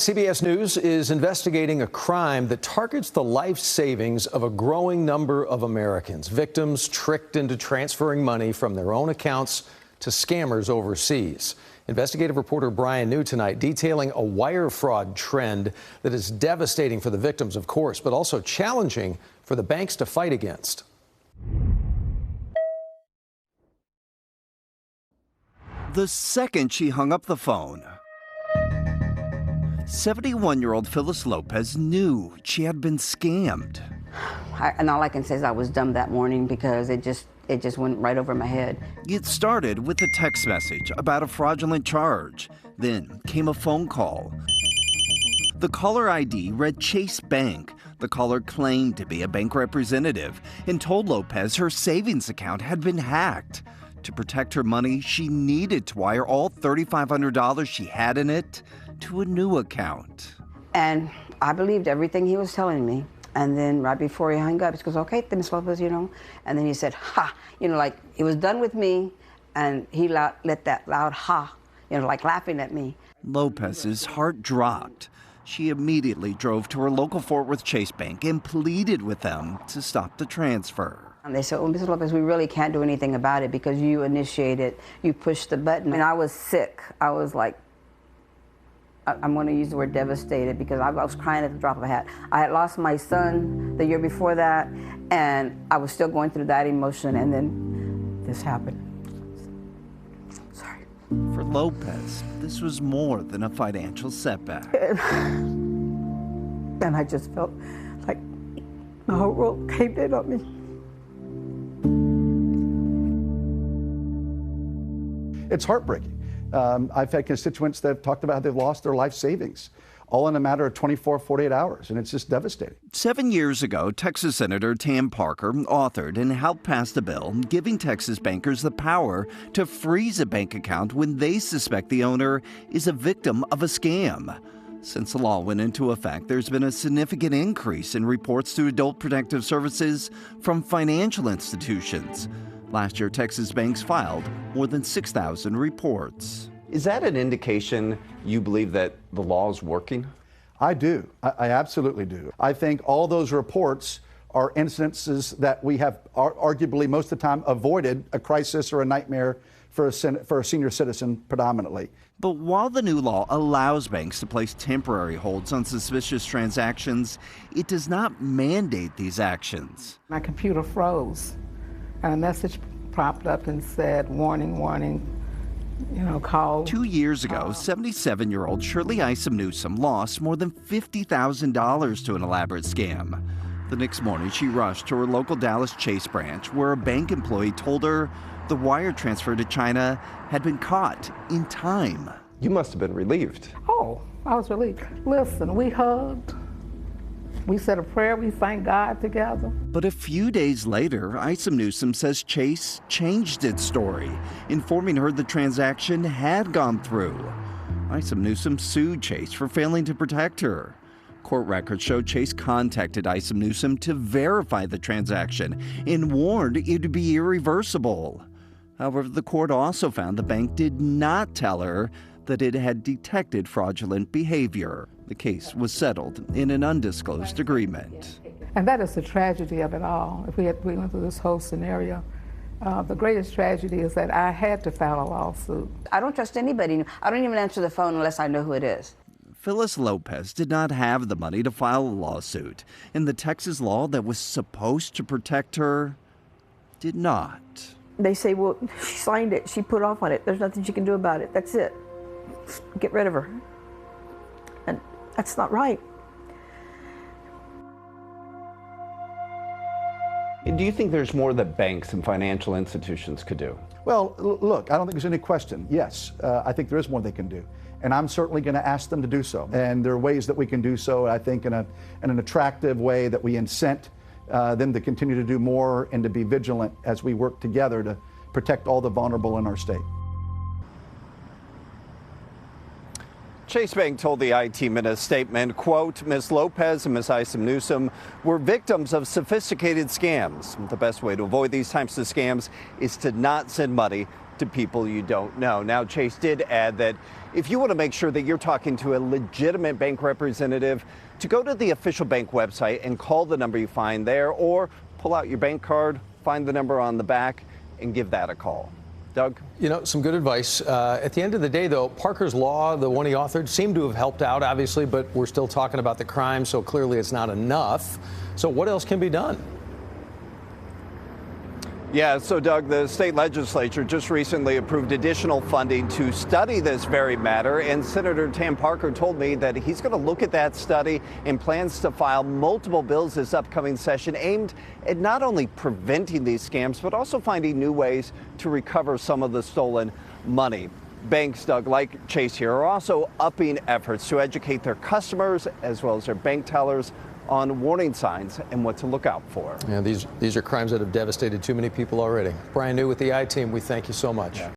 CBS News is investigating a crime that targets the life savings of a growing number of Americans. Victims tricked into transferring money from their own accounts to scammers overseas. Investigative reporter Brian New tonight detailing a wire fraud trend that is devastating for the victims, of course, but also challenging for the banks to fight against. The second she hung up the phone, 71-year-old Phyllis Lopez knew she had been scammed. And all I can say is I was dumb that morning because it just went right over my head. It started with a text message about a fraudulent charge. Then came a phone call. The caller ID read Chase Bank. The caller claimed to be a bank representative and told Lopez her savings account had been hacked. To protect her money, she needed to wire all $3,500 she had in it to a new account. And I believed everything he was telling me. And then right before he hung up, he goes, "Okay, then Ms. Lopez, And then he said, "Ha," like he was done with me. And he let that loud "ha," like laughing at me. Lopez's heart dropped. She immediately drove to her local Fort Worth Chase Bank and pleaded with them to stop the transfer. And they said, "Well, Ms. Lopez, we really can't do anything about it because you initiated, you pushed the button." And I was sick. I was like, I'm going to use the word devastated because I was crying at the drop of a hat. I had lost my son the year before that, and I was still going through that emotion, and then this happened. Sorry. For Lopez, this was more than a financial setback. And I just felt like the whole world caved in on me. It's heartbreaking. I've had constituents that have talked about how they've lost their life savings, all in a matter of 24, 48 hours, and it's just devastating. 7 years ago, Texas Senator Tam Parker authored and helped pass the bill giving Texas bankers the power to freeze a bank account when they suspect the owner is a victim of a scam. Since the law went into effect, there's been a significant increase in reports to Adult Protective Services from financial institutions. Last year, Texas banks filed more than 6,000 reports. Is that an indication you believe that the law is working? I do. I absolutely do. I think all those reports are instances that we have arguably most of the time avoided a crisis or a nightmare for a senior citizen predominantly. But while the new law allows banks to place temporary holds on suspicious transactions, it does not mandate these actions. My computer froze. And a message popped up and said, "Warning, warning, call." 2 years ago, 77-year-old Shirley Isom Newsom lost more than $50,000 to an elaborate scam. The next morning, she rushed to her local Dallas Chase branch, where a bank employee told her the wire transfer to China had been caught in time. You must have been relieved. Oh, I was relieved. Listen, we hugged. We said a prayer, we thanked God together. But a few days later, Isom Newsom says Chase changed its story, informing her the transaction had gone through. Isom Newsom sued Chase for failing to protect her. Court records show Chase contacted Isom Newsom to verify the transaction and warned it would be irreversible. However, the court also found the bank did not tell her that it had detected fraudulent behavior. The case was settled in an undisclosed agreement. And that is the tragedy of it all. If we went through this whole scenario, the greatest tragedy is that I had to file a lawsuit. I don't trust anybody. I don't even answer the phone unless I know who it is. Phyllis Lopez did not have the money to file a lawsuit, and the Texas law that was supposed to protect her did not. They say, "Well, she signed it. She put off on it. There's nothing she can do about it. That's it. Get rid of her." And that's not right. Do you think there's more that banks and financial institutions could do? Well, look, I don't think there's any question. Yes, I think there is more they can do. And I'm certainly going to ask them to do so. And there are ways that we can do so, I think, in an attractive way that we incent them to continue to do more and to be vigilant as we work together to protect all the vulnerable in our state. Chase Bank told the IT Minute statement, quote, "Ms. Lopez and Ms. Isom Newsom were victims of sophisticated scams. The best way to avoid these types of scams is to not send money to people you don't know. Now, Chase did add that if you want to make sure that you're talking to a legitimate bank representative, to go to the official bank website and call the number you find there, or pull out your bank card, find the number on the back, and give that a call. Doug? You know, some good advice. At the end of the day, though, Parker's Law, the one he authored, seemed to have helped out, obviously, but we're still talking about the crime, so clearly it's not enough. So what else can be done? Yeah, so Doug, the state legislature just recently approved additional funding to study this very matter, and Senator Tam Parker told me that he's going to look at that study and plans to file multiple bills this upcoming session aimed at not only preventing these scams, but also finding new ways to recover some of the stolen money. Banks, Doug, like Chase here, are also upping efforts to educate their customers as well as their bank tellers on warning signs and what to look out for. Yeah, these are crimes that have devastated too many people already. Brian New with the I-Team, we thank you so much.